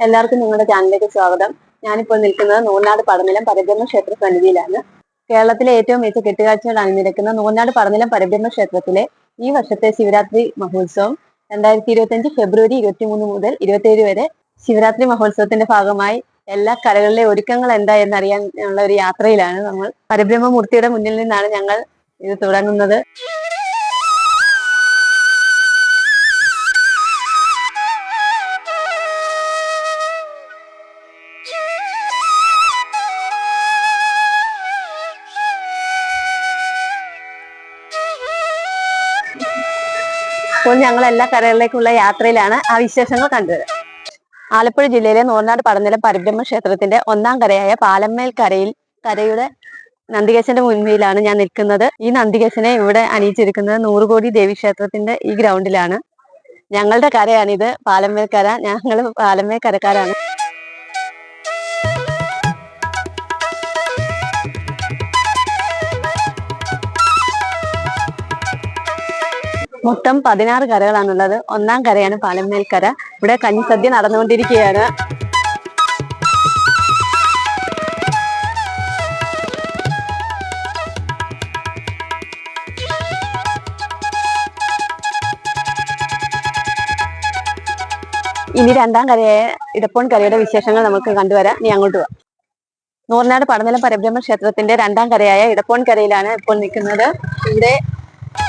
എല്ലാവർക്കും നിങ്ങളുടെ ചാനലിലേക്ക് സ്വാഗതം. ഞാനിപ്പോൾ നിൽക്കുന്നത് നൂർനാട് പടനിലം പരബ്രഹ്മ ക്ഷേത്ര സന്നിധിയിലാണ്. കേരളത്തിലെ ഏറ്റവും മികച്ച കെട്ടുകാഴ്ചകൾ അണിനിരക്കുന്ന നൂർനാട് പടനിലം പരബ്രഹ്മ ക്ഷേത്രത്തിലെ ഈ വർഷത്തെ ശിവരാത്രി മഹോത്സവം 2025 ഫെബ്രുവരി 23 മുതൽ 27 വരെ. ശിവരാത്രി മഹോത്സവത്തിന്റെ ഭാഗമായി എല്ലാ കരകളിലെ ഒരുക്കങ്ങൾ എന്താ എന്നറിയാനുള്ള ഒരു യാത്രയിലാണ് നമ്മൾ. പരബ്രഹ്മമൂർത്തിയുടെ മുന്നിൽ നിന്നാണ് ഞങ്ങൾ ഇത് തുടങ്ങുന്നത്. ഇപ്പോൾ ഞങ്ങൾ എല്ലാ കരകളിലേക്കുള്ള യാത്രയിലാണ്. ആ വിശേഷങ്ങൾ കണ്ടത്. ആലപ്പുഴ ജില്ലയിലെ നൂർനാട് പടനിലം പരബ്രഹ്മ ക്ഷേത്രത്തിന്റെ ഒന്നാം കരയായ പാലമ്മേൽ കരയുടെ നന്ദികേശന്റെ മുൻപിലാണ് ഞാൻ നിൽക്കുന്നത്. ഈ നന്ദികേശനെ ഇവിടെ അണിയിച്ചിരിക്കുന്നത് 100 കോടി ദേവി ക്ഷേത്രത്തിന്റെ ഈ ഗ്രൗണ്ടിലാണ്. ഞങ്ങളുടെ കരയാണിത്, പാലമ്മേൽ കര. ഞങ്ങൾ പാലമ്മേൽ കരക്കാരാണ്. മൊത്തം 16 കരകളാണുള്ളത്. ഒന്നാം കരയാണ് പാലമ്മേൽ കര. ഇവിടെ കഞ്ഞിസദ്യ നടന്നുകൊണ്ടിരിക്കുകയാണ്. ഇനി രണ്ടാം കരയായ ഇടപ്പോൺ കരയുടെ വിശേഷങ്ങൾ നമുക്ക് കണ്ടുവരാം. ഇനി അങ്ങോട്ട് പോവാം. നൂർനാട് പടനിലം പരബ്രഹ്മ ക്ഷേത്രത്തിന്റെ രണ്ടാം കരയായ ഇടപ്പോൺ കരയിലാണ് ഇപ്പോൾ നിൽക്കുന്നത്. ഇവിടെ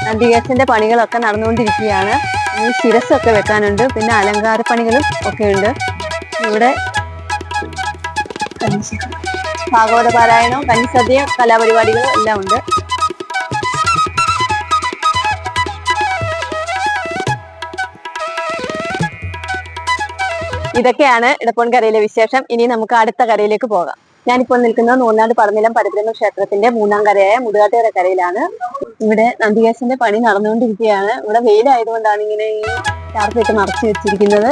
നന്ദികേശന്റെ പണികളൊക്കെ നടന്നുകൊണ്ടിരിക്കുകയാണ്. ഈ ശിരസ്സൊക്കെ വെക്കാനുണ്ട്, പിന്നെ അലങ്കാര പണികളും ഒക്കെ ഉണ്ട്. ഇവിടെ ഭാഗവത പാരായണവും കഞ്ഞിസദ്യയും കലാപരിപാടികളും എല്ലാം ഉണ്ട്. ഇതൊക്കെയാണ് ഇടപ്പോൺ കരയിലെ വിശേഷം. ഇനി നമുക്ക് അടുത്ത കരയിലേക്ക് പോകാം. ഞാനിപ്പോൾ നിൽക്കുന്നത് നൂർനാട് പടനിലം പരബ്രഹ്മ ക്ഷേത്രത്തിന്റെ മൂന്നാം കരയായ മുതുകാട്ടുകര കരയിലാണ്. ഇവിടെ നന്ദികേശന്റെ പണി നടന്നുകൊണ്ടിരിക്കുകയാണ്. ഇവിടെ വെയിലായതുകൊണ്ടാണ് ഇങ്ങനെ ഈ ചാർത്തിട്ട് മറച്ചു വെച്ചിരിക്കുന്നത്.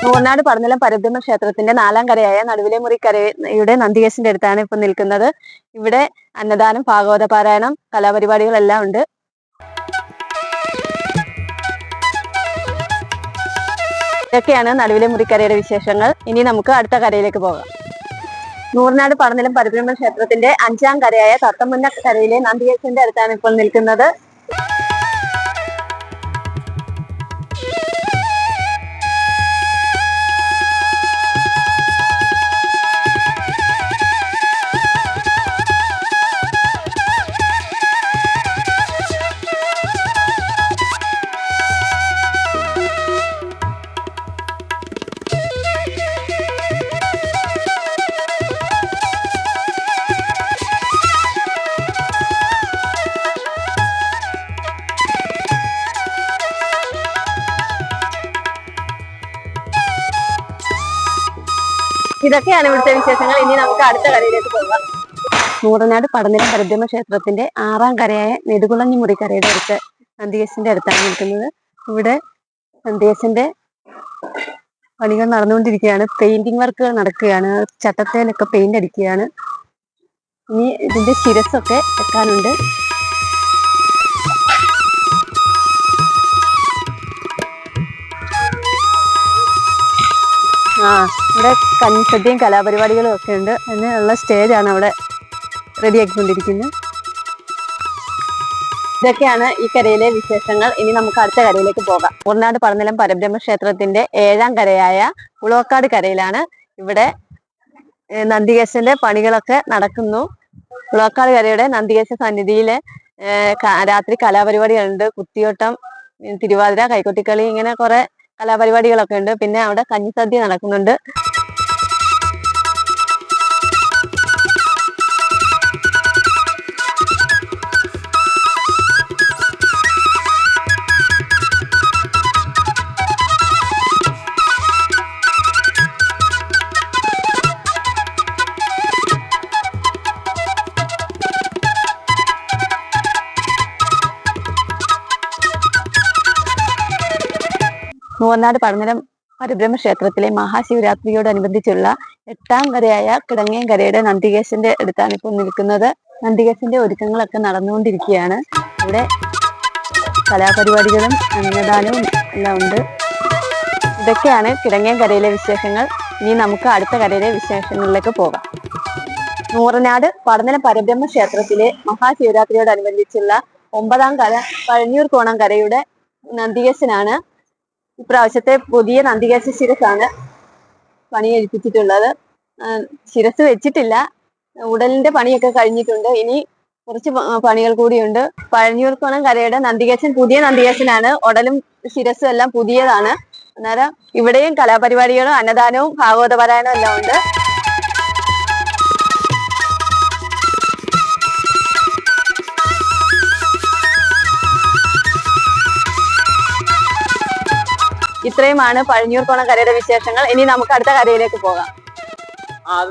നൂർനാട് പടനിലം പരബ്രഹ്മ ക്ഷേത്രത്തിന്റെ നാലാം കരയായ നടുവിലെ മുറി കരയുടെ നന്ദികേശന്റെ അടുത്താണ് ഇപ്പൊ നിൽക്കുന്നത്. ഇവിടെ അന്നദാനം, ഭാഗവത പാരായണം, കലാപരിപാടികളെല്ലാം ഉണ്ട്. ഇതൊക്കെയാണ് നടുവിലെ മുറിക്കരയുടെ വിശേഷങ്ങൾ. ഇനി നമുക്ക് അടുത്ത കരയിലേക്ക് പോകാം. നൂർനാട് പടനിലം പരബ്രഹ്മ ക്ഷേത്രത്തിന്റെ 5ാം കരയായ തത്തമുന്ന കരയിലെ നന്ദികേശന്റെ അടുത്താണ് ഇപ്പോൾ നിൽക്കുന്നത്. ഇതൊക്കെയാണ് ഇവിടുത്തെ വിശേഷങ്ങൾ. ഇനി നമുക്ക് അടുത്ത കരയിലേക്ക് പോകാം. നൂർനാട് പടനിലം പരബ്രഹ്മ ക്ഷേത്രത്തിന്റെ 6ാം കരയായ നെടുകുളഞ്ഞി മുറിക്കരയുടെ അടുത്ത് നന്ദികേശന്റെ അടുത്താണ് നിൽക്കുന്നത്. ഇവിടെ നന്ദികേശന്റെ പണികൾ നടന്നുകൊണ്ടിരിക്കുകയാണ്. പെയിന്റിംഗ് വർക്കുകൾ നടക്കുകയാണ്. ചട്ടത്തേലൊക്കെ പെയിന്റ് അടിക്കുകയാണ്. ഇനി ഇതിന്റെ ശിരസ്സൊക്കെ വെക്കാനുണ്ട്. ഇവിടെ കഞ്ഞിസദ്യയും കലാപരിപാടികളും ഒക്കെ ഉണ്ട്. അതിനുള്ള സ്റ്റേജാണ് അവിടെ റെഡിയാക്കിക്കൊണ്ടിരിക്കുന്നത്. ഇതൊക്കെയാണ് ഈ കരയിലെ വിശേഷങ്ങൾ. ഇനി നമുക്ക് അടുത്ത കരയിലേക്ക് പോകാം. നൂർനാട് പടനിലം പരബ്രഹ്മ ക്ഷേത്രത്തിന്റെ 7ാം കരയായ ഉളവക്കാട് കരയിലാണ്. ഇവിടെ നന്ദികേശന്റെ പണികളൊക്കെ നടക്കുന്നു. ഉളവക്കാട് കരയുടെ നന്ദികേശ സന്നിധിയിലെ രാത്രി കലാപരിപാടികളുണ്ട്. കുത്തിയോട്ടം, തിരുവാതിര, കൈകൊട്ടിക്കളി, ഇങ്ങനെ കുറെ കലാപരിപാടികളൊക്കെ ഉണ്ട്. പിന്നെ അവിടെ കഞ്ഞിസദ്യ നടക്കുന്നുണ്ട്. നൂർനാട് പടനിലം പരബ്രഹ്മ ക്ഷേത്രത്തിലെ മഹാശിവരാത്രിയോടനുബന്ധിച്ചുള്ള 8ാം കരയായ കിടങ്ങേം കരയുടെ നന്ദികേശന്റെ അടുത്താണ് ഇപ്പോൾ നിൽക്കുന്നത്. നന്ദികേശന്റെ ഒരുക്കങ്ങളൊക്കെ നടന്നുകൊണ്ടിരിക്കുകയാണ്. ഇവിടെ കലാപരിപാടികളും അന്നദാനവും എല്ലാം ഉണ്ട്. ഇതൊക്കെയാണ് കിടങ്ങേക്കരയിലെ വിശേഷങ്ങൾ. ഇനി നമുക്ക് അടുത്ത കരയിലെ വിശേഷങ്ങളിലേക്ക് പോകാം. നൂറനാട് പടനിലം പരബ്രഹ്മ ക്ഷേത്രത്തിലെ മഹാശിവരാത്രിയോടനുബന്ധിച്ചുള്ള 9ാം കര പഴഞ്ഞൂർ കോണം കരയുടെ നന്ദികേശനാണ്. ഇപ്രാവശ്യത്തെ പുതിയ നന്ദികേശ ശിരസാണ് പണിയെടുപ്പിച്ചിട്ടുള്ളത്. ശിരസ് വെച്ചിട്ടില്ല, ഉടലിന്റെ പണിയൊക്കെ കഴിഞ്ഞിട്ടുണ്ട്. ഇനി കുറച്ച് പണികൾ കൂടിയുണ്ട്. പഴഞ്ഞൂർ കോണം കരയുടെ നന്ദികേശൻ പുതിയ നന്ദികേശനാണ്. ഉടലും ശിരസും എല്ലാം പുതിയതാണ്. അന്നേരം ഇവിടെയും കലാപരിപാടികളും അന്നദാനവും ഭാഗവത പാരായണവും എല്ലാം ഉണ്ട്. ഇത്രയുമാണ് പഴഞ്ഞൂർ കോണം കരയുടെ വിശേഷങ്ങൾ. ഇനി നമുക്ക് അടുത്ത കരയിലേക്ക് പോകാം.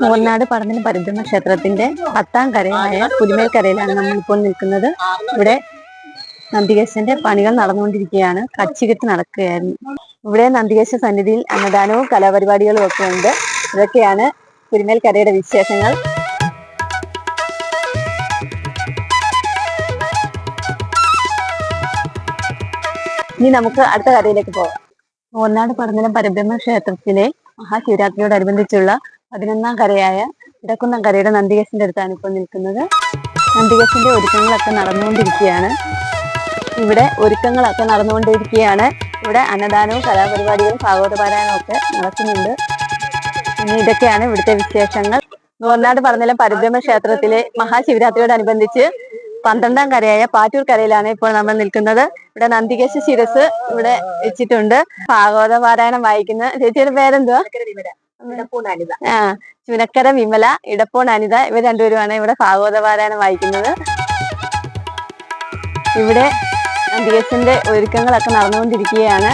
നൂറനാട് പടനിലം പരബ്രഹ്മ ക്ഷേത്രത്തിന്റെ 10ാം കരയായ പുലിമേൽ കരയിലാണ് നമ്മളിപ്പോൾ നിൽക്കുന്നത്. ഇവിടെ നന്ദികേശന്റെ പണികൾ നടന്നുകൊണ്ടിരിക്കുകയാണ്. കച്ചികെട്ട് നടക്കുകയായിരുന്നു. ഇവിടെ നന്ദികേശ സന്നിധിയിൽ അന്നദാനവും കലാപരിപാടികളും ഒക്കെ ഉണ്ട്. ഇതൊക്കെയാണ് പുലിമേൽ കരയുടെ വിശേഷങ്ങൾ. ഇനി നമുക്ക് അടുത്ത കരയിലേക്ക് പോകാം. നൂറനാട് പടനിലം പരബ്രഹ്മ ക്ഷേത്രത്തിലെ മഹാശിവരാത്രിയോടനുബന്ധിച്ചുള്ള 11ാം കരയായ ഇടക്കുന്നം കരയുടെ നന്ദികേശന്റെ അടുത്താണ് ഇപ്പോൾ നിൽക്കുന്നത്. നന്ദികേശന്റെ ഒരുക്കങ്ങളൊക്കെ നടന്നുകൊണ്ടിരിക്കുകയാണ്. ഇവിടെ അന്നദാനവും കലാപരിപാടികളും ഭാഗവത പാരായണവും ഒക്കെ നടക്കുന്നുണ്ട്. ഇനി ഇതൊക്കെയാണ് ഇവിടുത്തെ വിശേഷങ്ങൾ. നൂറനാട് പടനിലം പരബ്രഹ്മ ക്ഷേത്രത്തിലെ മഹാശിവരാത്രിയോടനുബന്ധിച്ച് 12ാം കരയായ പാറ്റൂർ കരയിലാണ് ഇപ്പോൾ നമ്മൾ നിൽക്കുന്നത്. ഇവിടെ നന്ദികേശ ശിരസ് ഇവിടെ വെച്ചിട്ടുണ്ട്. ഭാഗവത പാരായണം വായിക്കുന്ന ചേച്ചിയുടെ പേരെന്തുവാ? ചുനക്കര വിമല, ഇടപ്പോൺ അനിത, ഇവർ രണ്ടുപേരുമാണ് ഇവിടെ ഭാഗവത പാരായണം വായിക്കുന്നത്. ഇവിടെ നന്ദികേശന്റെ ഒരുക്കങ്ങളൊക്കെ നടന്നുകൊണ്ടിരിക്കുകയാണ്.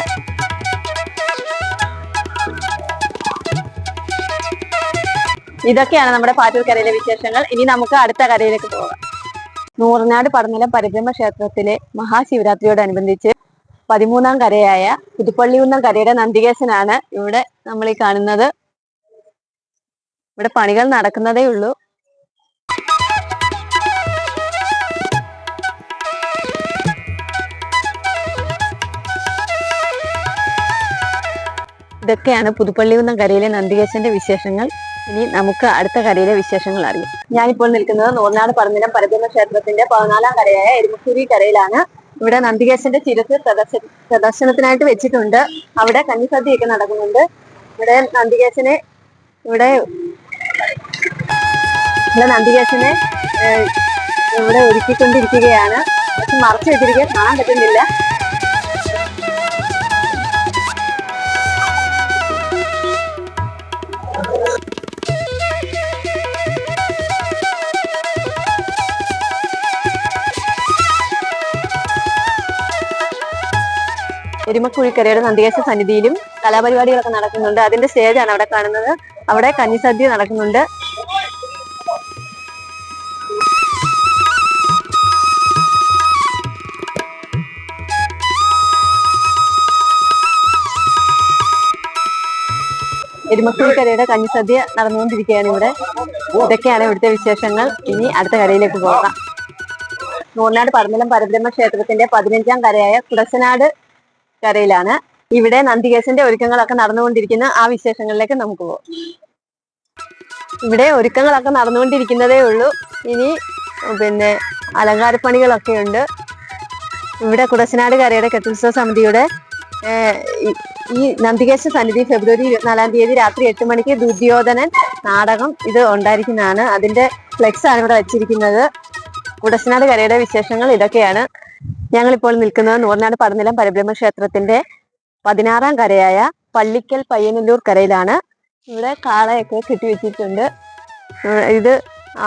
ഇതൊക്കെയാണ് നമ്മുടെ പാറ്റൂർ കരയിലെ വിശേഷങ്ങൾ. ഇനി നമുക്ക് അടുത്ത കരയിലേക്ക് പോകാം. നൂറനാട് പടനിലം പരബ്രഹ്മ ക്ഷേത്രത്തിലെ മഹാശിവരാത്രിയോടനുബന്ധിച്ച് 13ാം കരയായ പുതുപ്പള്ളികുന്നം കരയുടെ നന്ദികേശനാണ് ഇവിടെ നമ്മൾ ഈ കാണുന്നത്. ഇവിടെ പണികൾ നടക്കുന്നതേ ഉള്ളൂ. ഇതൊക്കെയാണ് പുതുപ്പള്ളികുന്നം കരയിലെ നന്ദികേശന്റെ വിശേഷങ്ങൾ. ഇനി നമുക്ക് അടുത്ത കരയിലെ വിശേഷങ്ങൾ അറിയാം. ഞാനിപ്പോൾ നിൽക്കുന്നത് നൂറനാട് പടനിലം പരബ്രഹ്മ ക്ഷേത്രത്തിന്റെ 14ാം കരയായ എരുമക്കുരി കരയിലാണ്. ഇവിടെ നന്ദികേശന്റെ ശിരസ് പ്രദർശനത്തിനായിട്ട് വെച്ചിട്ടുണ്ട്. അവിടെ കഞ്ഞിസദ്യയൊക്കെ നടക്കുന്നുണ്ട്. ഇവിടെ നന്ദികേശനെ ഇവിടെ ഒരുക്കിക്കൊണ്ടിരിക്കുകയാണ്. പക്ഷെ മറച്ചു വെച്ചിരിക്കുക കാണാൻ പറ്റുന്നില്ല. എരുമക്കുഴിക്കരയുടെ നന്ദികേശ സന്നിധിയിലും കലാപരിപാടികളൊക്കെ നടക്കുന്നുണ്ട്. അതിന്റെ സ്റ്റേജാണ് അവിടെ കാണുന്നത്. അവിടെ കഞ്ഞിസദ്യ നടക്കുന്നുണ്ട്. എരുമക്കുഴിക്കരയുടെ കഞ്ഞിസദ്യ നടന്നുകൊണ്ടിരിക്കുകയാണ് ഇവിടെ. ഇതൊക്കെയാണ് ഇവിടുത്തെ വിശേഷങ്ങൾ. ഇനി അടുത്ത കരയിലേക്ക് പോകാം. നൂറനാട് പടനിലം പരബ്രഹ്മ ക്ഷേത്രത്തിന്റെ 15ാം കരയായ കുടശനാട് കരയിലാണ്. ഇവിടെ നന്ദികേശന്റെ ഒരുക്കങ്ങളൊക്കെ നടന്നുകൊണ്ടിരിക്കുന്ന ആ വിശേഷങ്ങളിലേക്ക് നമുക്ക് പോകാം. ഇവിടെ ഒരുക്കങ്ങളൊക്കെ നടന്നുകൊണ്ടിരിക്കുന്നതേ ഉള്ളൂ. ഇനി അലങ്കാരപ്പണികളൊക്കെ ഉണ്ട്. ഇവിടെ കുടശനാട് കരയുടെ കെട്ടുത്സവ സമിതിയുടെ ഈ നന്ദികേശ സന്നിധി ഫെബ്രുവരി 24ാം തീയതി രാത്രി 8 മണിക്ക് ദുര്യോധനൻ നാടകം ഇത് ഉണ്ടായിരിക്കുന്നതാണ്. അതിന്റെ ഫ്ലെക്സ് ആണ് ഇവിടെ വെച്ചിരിക്കുന്നത്. കുടശനാട് കരയുടെ വിശേഷങ്ങൾ ഇതൊക്കെയാണ്. ഞങ്ങളിപ്പോൾ നിൽക്കുന്നത് നൂറനാട് പടനിലം പരബ്രഹ്മ ക്ഷേത്രത്തിന്റെ 16ാം കരയായ പള്ളിക്കൽ പയ്യനല്ലൂർ കരയിലാണ്. ഇവിടെ കാളയൊക്കെ കെട്ടിവെച്ചിട്ടുണ്ട്. ഇത്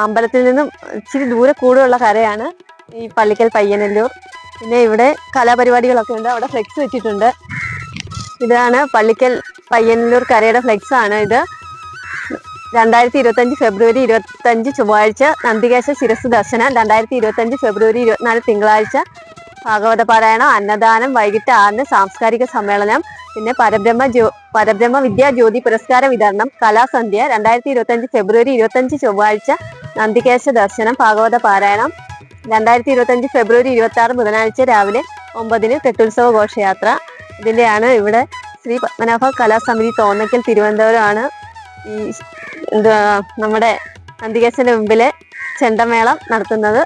അമ്പലത്തിൽ നിന്നും ഇച്ചിരി ദൂരെ കൂടുതലുള്ള കരയാണ് ഈ പള്ളിക്കൽ പയ്യനല്ലൂർ. പിന്നെ ഇവിടെ കലാപരിപാടികളൊക്കെ ഉണ്ട്. അവിടെ ഫ്ലെക്സ് വെച്ചിട്ടുണ്ട്. ഇതാണ് പള്ളിക്കൽ പയ്യനല്ലൂർ കരയുടെ ഫ്ലെക്സ് ആണ് ഇത്. 2025 ഫെബ്രുവരി 25 ചൊവ്വാഴ്ച നന്ദികേശ ശിരസ് ദർശനം, 2025 ഫെബ്രുവരി 24 തിങ്കളാഴ്ച ഭാഗവത പാരായണം, അന്നദാനം, വൈകിട്ട് 6-ന് സാംസ്കാരിക സമ്മേളനം, പിന്നെ പരബ്രഹ്മ വിദ്യാ ജ്യോതി പുരസ്കാര വിതരണം, കലാസന്ധ്യ, 2025 ഫെബ്രുവരി 25 ചൊവ്വാഴ്ച നന്ദികേശ ദർശനം, ഭാഗവത പാരായണം. 2025 ഫെബ്രുവരി 26 ബുധനാഴ്ച രാവിലെ 9-ന് കെട്ടുത്സവ ഘോഷയാത്ര. ഇതിന്റെയാണ് ഇവിടെ ശ്രീ പത്മനാഭ കലാസമിതി തോന്നക്കൽ തിരുവനന്തപുരം ആണ് ഈ നമ്മുടെ നന്ദികേശന്റെ മുമ്പിലെ ചെണ്ടമേളം നടത്തുന്നത്.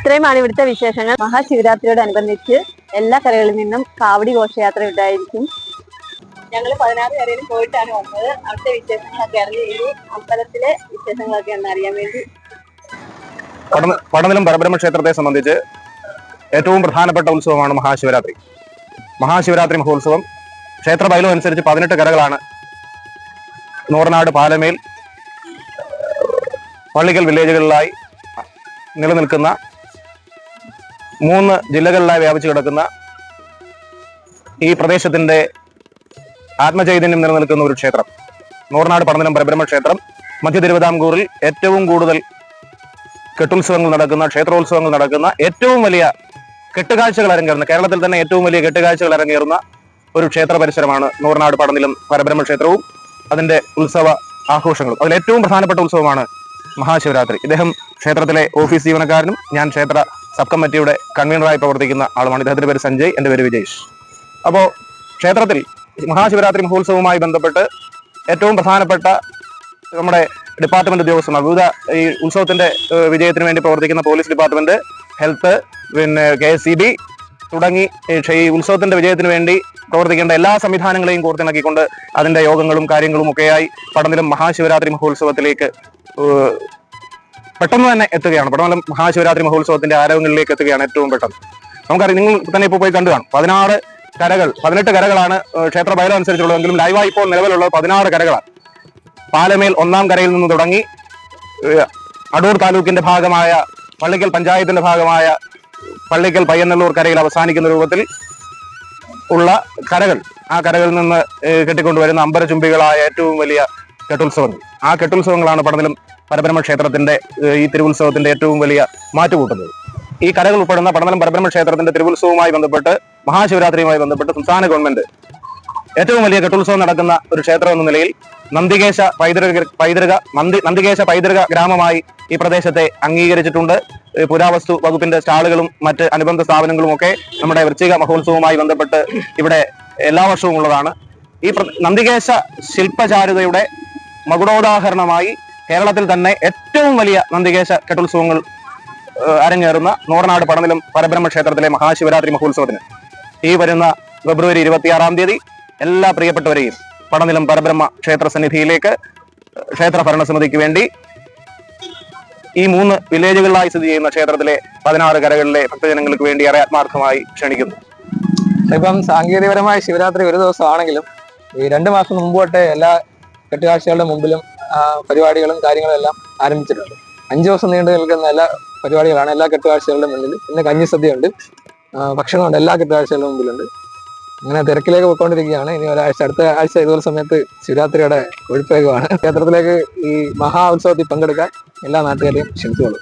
ഇത്രയുമാണ് ഇവിടുത്തെ വിശേഷങ്ങൾ. മഹാശിവരാത്രിയോടനുബന്ധിച്ച് എല്ലാ കരകളിൽ നിന്നും കാവടി ഘോഷയാത്ര ഉണ്ടായിരിക്കും. ഞങ്ങൾ 16 കരയിലും പോയിട്ടാണ് വന്നത്. അവിടുത്തെ വിശേഷങ്ങളൊക്കെ അറിഞ്ഞ് ഈ അമ്പലത്തിലെ വിശേഷങ്ങളൊക്കെ ഒന്ന് അറിയാൻ വേണ്ടി. പടനിലം പരബ്രഹ്മ ക്ഷേത്രത്തെ സംബന്ധിച്ച് ഏറ്റവും പ്രധാനപ്പെട്ട ഉത്സവമാണ് മഹാശിവരാത്രി. മഹാശിവരാത്രി മഹോത്സവം ക്ഷേത്ര ബൈലോ അനുസരിച്ച് 18 കരകളാണ് നൂറനാട്, പാലമേൽ, പള്ളിക്കൽ വില്ലേജുകളിലായി നിലനിൽക്കുന്ന 3 ജില്ലകളിലായി വ്യാപിച്ചു കിടക്കുന്ന ഈ പ്രദേശത്തിന്റെ ആത്മചൈതന്യം നിലനിൽക്കുന്ന ഒരു ക്ഷേത്രം നൂറനാട് പടനിലം പരബ്രഹ്മ ക്ഷേത്രം. മധ്യ തിരുവിതാംകൂറിൽ ഏറ്റവും കൂടുതൽ കെട്ടുത്സവങ്ങൾ നടക്കുന്ന, ക്ഷേത്രോത്സവങ്ങൾ നടക്കുന്ന, ഏറ്റവും വലിയ കെട്ടുകാഴ്ചകൾ അരങ്ങേറുന്ന, കേരളത്തിൽ തന്നെ ഏറ്റവും വലിയ കെട്ടുകാഴ്ചകൾ അരങ്ങേറുന്ന ഒരു ക്ഷേത്ര പരിസരമാണ് നൂറനാട് പടനിലം പരബ്രഹ്മ ക്ഷേത്രവും അതിന്റെ ഉത്സവ ആഘോഷങ്ങളും. അതിൽ ഏറ്റവും പ്രധാനപ്പെട്ട ഉത്സവമാണ് മഹാശിവരാത്രി. ഇദ്ദേഹം ക്ഷേത്രത്തിലെ ഓഫീസ് ജീവനക്കാരനും ഞാൻ ക്ഷേത്ര സബ് കമ്മിറ്റിയുടെ കൺവീനറായി പ്രവർത്തിക്കുന്ന ആളുമാണ്. ഇദ്ദേഹത്തിന്റെ പേര് സഞ്ജയ്, എന്റെ പേര് വിജേഷ്. അപ്പോൾ ക്ഷേത്രത്തിൽ മഹാശിവരാത്രി മഹോത്സവവുമായി ബന്ധപ്പെട്ട് ഏറ്റവും പ്രധാനപ്പെട്ട നമ്മുടെ ഡിപ്പാർട്ട്മെന്റ് ഉദ്യോഗസ്ഥന്മാർ, വിവിധ ഈ ഉത്സവത്തിന്റെ വിജയത്തിന് വേണ്ടി പ്രവർത്തിക്കുന്ന പോലീസ് ഡിപ്പാർട്ട്മെന്റ്, ഹെൽത്ത്, പിന്നെ KSEB തുടങ്ങി ഈ ഉത്സവത്തിന്റെ വിജയത്തിന് വേണ്ടി പ്രവർത്തിക്കേണ്ട എല്ലാ സംവിധാനങ്ങളെയും കോർത്തിണക്കിക്കൊണ്ട് അതിന്റെ യോഗങ്ങളും കാര്യങ്ങളും ഒക്കെയായി പടനിലം മഹാശിവരാത്രി മഹോത്സവത്തിലേക്ക് പെട്ടെന്ന് തന്നെ എത്തുകയാണ്. പടനിലം മഹാശിവരാത്രി മഹോത്സവത്തിന്റെ ആരവങ്ങളിലേക്ക് എത്തുകയാണ് ഏറ്റവും പെട്ടെന്ന്. നമുക്കറിയാം, നിങ്ങൾ തന്നെ ഇപ്പോൾ പോയി കണ്ടു കാണും. 18 കരകളാണ് ക്ഷേത്ര ബൈലോ അനുസരിച്ചുള്ളതെങ്കിലും ലൈവായി ഇപ്പോൾ നിലവിലുള്ളത് 16 കരകളാണ്. പാലമേൽ 1-ാം കരയിൽ നിന്ന് തുടങ്ങി അടൂർ താലൂക്കിന്റെ ഭാഗമായ പള്ളിക്കൽ പഞ്ചായത്തിന്റെ ഭാഗമായ പള്ളിക്കൽ പയ്യന്നല്ലൂർ കരയിൽ അവസാനിക്കുന്ന രൂപത്തിൽ ഉള്ള കരകൾ, ആ കരകളിൽ നിന്ന് കെട്ടിക്കൊണ്ടുവരുന്ന അമ്പരചുംബികളായ ഏറ്റവും വലിയ കെട്ടുത്സവങ്ങൾ. ആ കെട്ടുത്സവങ്ങളാണ് പടനിലം പരബ്രഹ്മ ക്ഷേത്രത്തിന്റെ ഈ തിരുവുത്സവത്തിന്റെ ഏറ്റവും വലിയ മാറ്റുകൂട്ടുന്നത്. ഈ കരകൾ ഉൾപ്പെടുന്ന പടനിലം പരബ്രഹ്മ ക്ഷേത്രത്തിന്റെ തിരുവുത്സവവുമായി ബന്ധപ്പെട്ട്, മഹാശിവരാത്രിയുമായി ബന്ധപ്പെട്ട് സംസ്ഥാന ഗവൺമെന്റ് ഏറ്റവും വലിയ കെട്ടുത്സവം നടക്കുന്ന ഒരു ക്ഷേത്രം എന്ന നിലയിൽ നന്ദികേശ പൈതൃക ഗ്രാമമായി ഈ പ്രദേശത്തെ അംഗീകരിച്ചിട്ടുണ്ട്. പുരാവസ്തു വകുപ്പിന്റെ സ്റ്റാളുകളും മറ്റ് അനുബന്ധ സ്ഥാപനങ്ങളും ഒക്കെ നമ്മുടെ വൃശ്ചിക മഹോത്സവവുമായി ബന്ധപ്പെട്ട് ഇവിടെ എല്ലാ വർഷവും ഉള്ളതാണ്. ഈ നന്ദികേശ ശില്പചാരുതയുടെ മകുടോദാഹരണമായി കേരളത്തിൽ തന്നെ ഏറ്റവും വലിയ നന്ദികേശ കെട്ടുത്സവങ്ങൾ അരങ്ങേറുന്ന നൂറനാട് പടനിലം പരബ്രഹ്മ ക്ഷേത്രത്തിലെ മഹാശിവരാത്രി മഹോത്സവത്തിന് ഈ വരുന്ന ഫെബ്രുവരി 26-ാം തീയതി എല്ലാ പ്രിയപ്പെട്ടവരെയും പടനിലം പരബ്രഹ്മ ക്ഷേത്ര സന്നിധിയിലേക്ക് ക്ഷേത്ര ഭരണസമിതിക്ക് വേണ്ടി ഈ 3 വില്ലേജുകളിലായി സ്ഥിതി ചെയ്യുന്ന ക്ഷേത്രത്തിലെ 16 കരകളിലെ ഭക്തജനങ്ങൾക്ക് വേണ്ടി ഏറെ ആത്മാർത്ഥമായി ക്ഷണിക്കുന്നു. ഇപ്പം സാങ്കേതികപരമായ ശിവരാത്രി ഒരു ദിവസമാണെങ്കിലും ഈ 2 മാസം മുമ്പ് തൊട്ടേ എല്ലാ കെട്ടുകാഴ്ചകളുടെ മുമ്പിലും പരിപാടികളും കാര്യങ്ങളും എല്ലാം ആരംഭിച്ചിട്ടുണ്ട്. 5 ദിവസം നീണ്ടു നിൽക്കുന്ന എല്ലാ പരിപാടികളാണ് എല്ലാ കെട്ടുകാഴ്ചകളുടെ മുന്നിൽ. പിന്നെ കഞ്ഞിസദ്യ ഉണ്ട്, ഭക്ഷണമുണ്ട്, എല്ലാ കെട്ടുകാഴ്ചകളുടെ മുമ്പിലുണ്ട്. അങ്ങനെ തിരക്കിലേക്ക് പോയിക്കൊണ്ടിരിക്കുകയാണ്. ഇനി ഒരാഴ്ച, അടുത്ത ആഴ്ച ഇതുപോലെ സമയത്ത് ശിവരാത്രിയുടെ ഒഴിപ്പേകമാണ്. ക്ഷേത്രത്തിലേക്ക് ഈ മഹാ ഉത്സവത്തിൽ പങ്കെടുക്കാൻ എല്ലാ നാട്ടുകാരെയും ക്ഷണിച്ചുകൊള്ളും.